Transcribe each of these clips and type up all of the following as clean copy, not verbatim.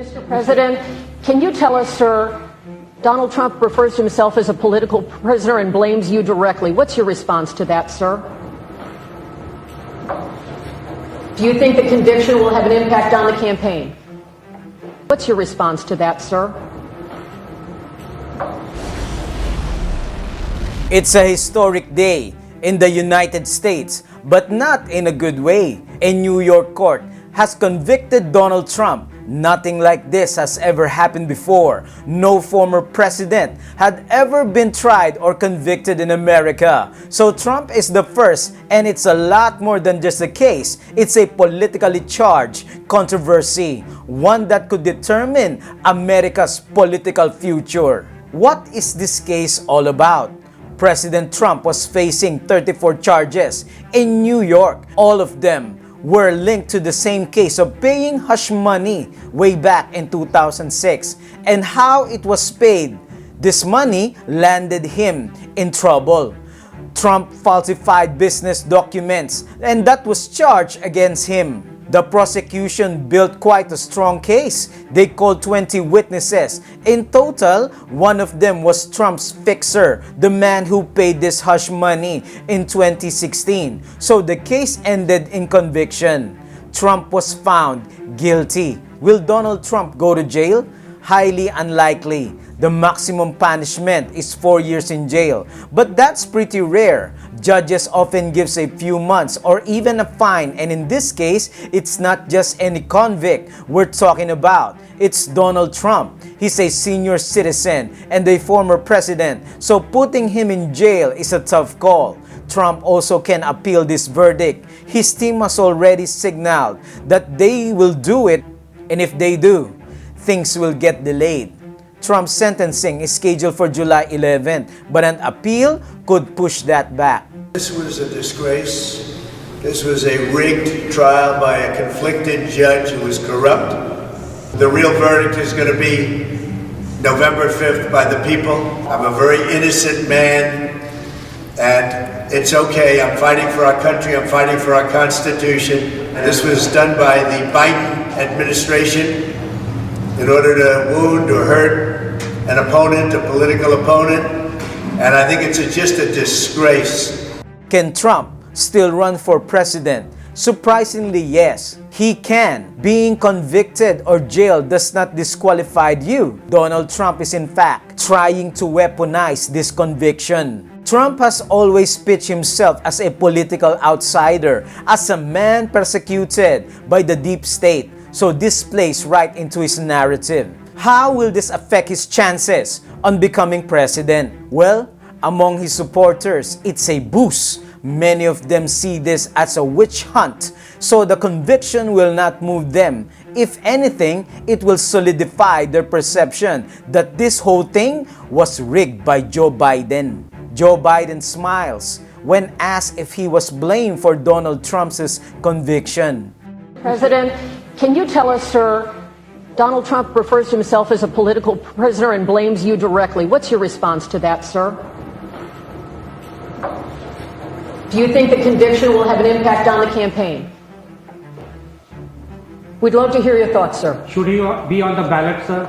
Mr. President, can you tell us, sir, Donald Trump refers to himself as a political prisoner and blames you directly. What's your response to that, sir? Do you think the conviction will have an impact on the campaign? What's your response to that, sir? It's a historic day in the United States, but not in a good way. A New York court has convicted Donald Trump. Nothing like this has ever happened before. No former president had ever been tried or convicted in America. So Trump is the first, and it's a lot more than just a case. It's a politically charged controversy, one that could determine America's political future. What is this case all about? President Trump was facing 34 charges in New York. All of them were linked to the same case of paying hush money way back in 2006 and how it was paid. This money landed him in trouble. Trump falsified business documents, and that was charged against him. The prosecution built quite a strong case. They called 20 witnesses. In total, one of them was Trump's fixer, the man who paid this hush money in 2016. So the case ended in conviction. Trump was found guilty. Will Donald Trump go to jail? Highly unlikely. The maximum punishment is 4 years in jail, but that's pretty rare. Judges often give a few months or even a fine, and in this case, it's not just any convict we're talking about. It's Donald Trump. He's a senior citizen and a former president, so putting him in jail is a tough call. Trump also can appeal this verdict. His team has already signaled that they will do it, and if they do, things will get delayed. Trump's sentencing is scheduled for July 11th, but an appeal could push that back. This was a disgrace. This was a rigged trial by a conflicted judge who was corrupt. The real verdict is going to be November 5th by the people. I'm a very innocent man, and it's okay. I'm fighting for our country. I'm fighting for our Constitution. This was done by the Biden administration in order to wound or hurt an opponent, a political opponent, and I think it's just a disgrace. Can Trump still run for president? Surprisingly, yes, he can. Being convicted or jailed does not disqualify you. Donald Trump is in fact trying to weaponize this conviction. Trump has always pitched himself as a political outsider, as a man persecuted by the deep state. So this plays right into his narrative. How will this affect his chances on becoming president? Well, among his supporters, it's a boost. Many of them see this as a witch hunt, so the conviction will not move them. If anything, it will solidify their perception that this whole thing was rigged by Joe Biden. Joe Biden smiles when asked if he was blamed for Donald Trump's conviction. President, can you tell us, sir, Donald Trump refers to himself as a political prisoner and blames you directly. What's your response to that, sir? Do you think the conviction will have an impact on the campaign? We'd love to hear your thoughts, sir. Should he be on the ballot, sir?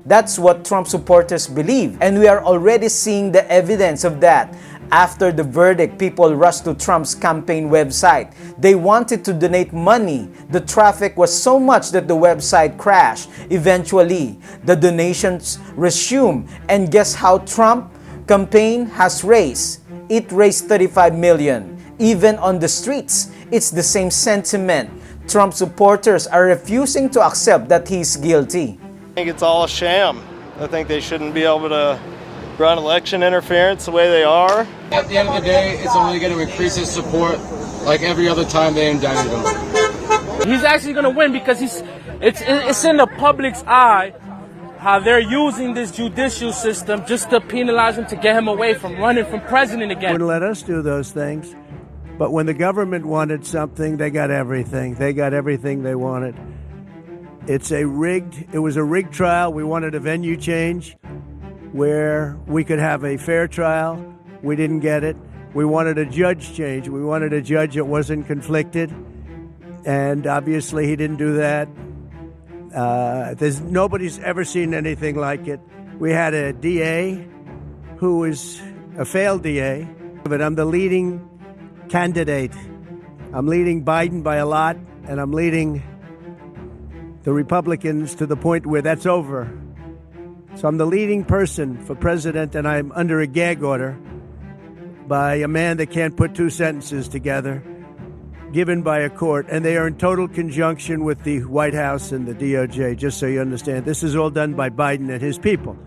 That's what Trump supporters believe, and we are already seeing the evidence of that. After the verdict, people rushed to Trump's campaign website. They wanted to donate money. The traffic was so much that the website crashed. Eventually, the donations resumed, and guess how Trump campaign has raised? It raised $35 million. Even on the streets, it's the same sentiment. Trump supporters are refusing to accept that he's guilty. I think it's all a sham. I think they shouldn't be able to run election interference the way they are. At the end of the day, it's only going to increase his support like every other time they indicted him. He's actually going to win because it's in the public's eye how they're using this judicial system just to penalize him, to get him away from running for president again. Wouldn't let us do those things. But when the government wanted something, they got everything. They got everything they wanted. It was a rigged trial. We wanted a venue change where we could have a fair trial. We didn't get it. We wanted a judge change. We wanted a judge that wasn't conflicted. And obviously he didn't do that. Nobody's ever seen anything like it. We had a DA who was a failed DA, but I'm the leading candidate. I'm leading Biden by a lot, and I'm leading the Republicans to the point where that's over. So I'm the leading person for president, and I'm under a gag order by a man that can't put two sentences together, given by a court, and they are in total conjunction with the White House and the DOJ, just so you understand. This is all done by Biden and his people.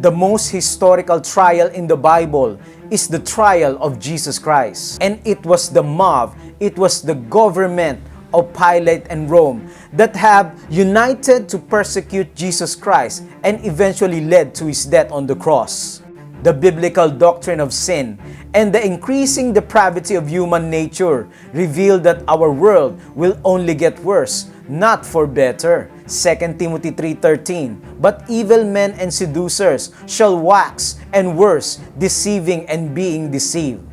The most historical trial in the Bible is the trial of Jesus Christ. And it was the mob, it was the government of Pilate and Rome that have united to persecute Jesus Christ and eventually led to his death on the cross. The biblical doctrine of sin and the increasing depravity of human nature reveal that our world will only get worse, not for better. 2 Timothy 3:13, but evil men and seducers shall wax and worse, deceiving and being deceived.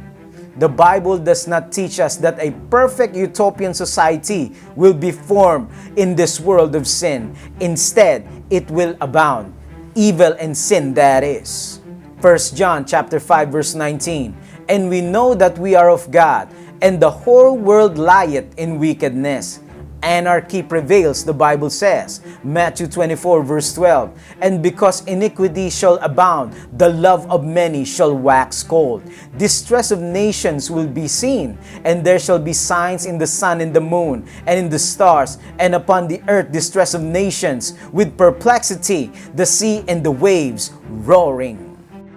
The Bible does not teach us that a perfect utopian society will be formed in this world of sin. Instead, it will abound. Evil and sin, that is. 1 John chapter 5 verse 19, and we know that we are of God, and the whole world lieth in wickedness. Anarchy prevails, the Bible says. Matthew 24 verse 12, and because iniquity shall abound, the love of many shall wax cold. Distress of nations will be seen, and there shall be signs in the sun and the moon, and in the stars, and upon the earth distress of nations, with perplexity, the sea and the waves roaring.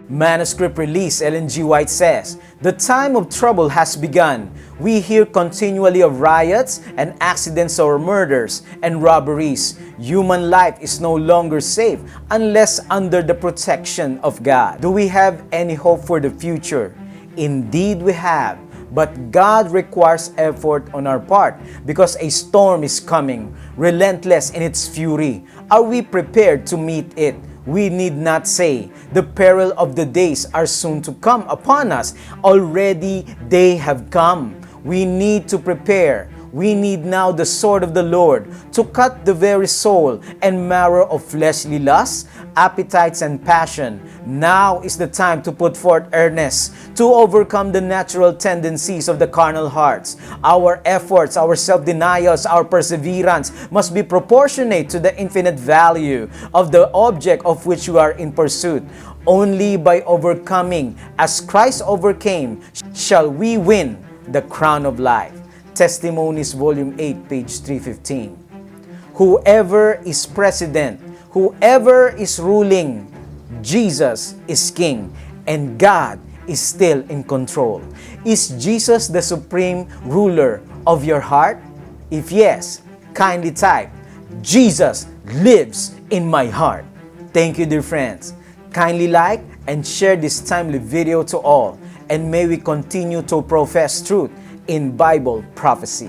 Manuscript release Ellen G. White says, the time of trouble has begun. We hear continually of riots and accidents or murders and robberies. Human life is no longer safe unless under the protection of God. Do we have any hope for the future? Indeed we have. But God requires effort on our part because a storm is coming, relentless in its fury. Are we prepared to meet it? We need not say, the peril of the days are soon to come upon us. Already they have come. We need to prepare. We need now the sword of the Lord to cut the very soul and marrow of fleshly lusts, appetites, and passion. Now is the time to put forth earnest to overcome the natural tendencies of the carnal hearts. Our efforts, our self-denials, our perseverance must be proportionate to the infinite value of the object of which we are in pursuit. Only by overcoming as Christ overcame shall we win the crown of life. Testimonies, Volume 8, page 315. Whoever is president, whoever is ruling, Jesus is king, and God is still in control. Is Jesus the supreme ruler of your heart? If yes, kindly type, Jesus lives in my heart. Thank you, dear friends. Kindly like and share this timely video to all, and may we continue to profess truth in Bible prophecy.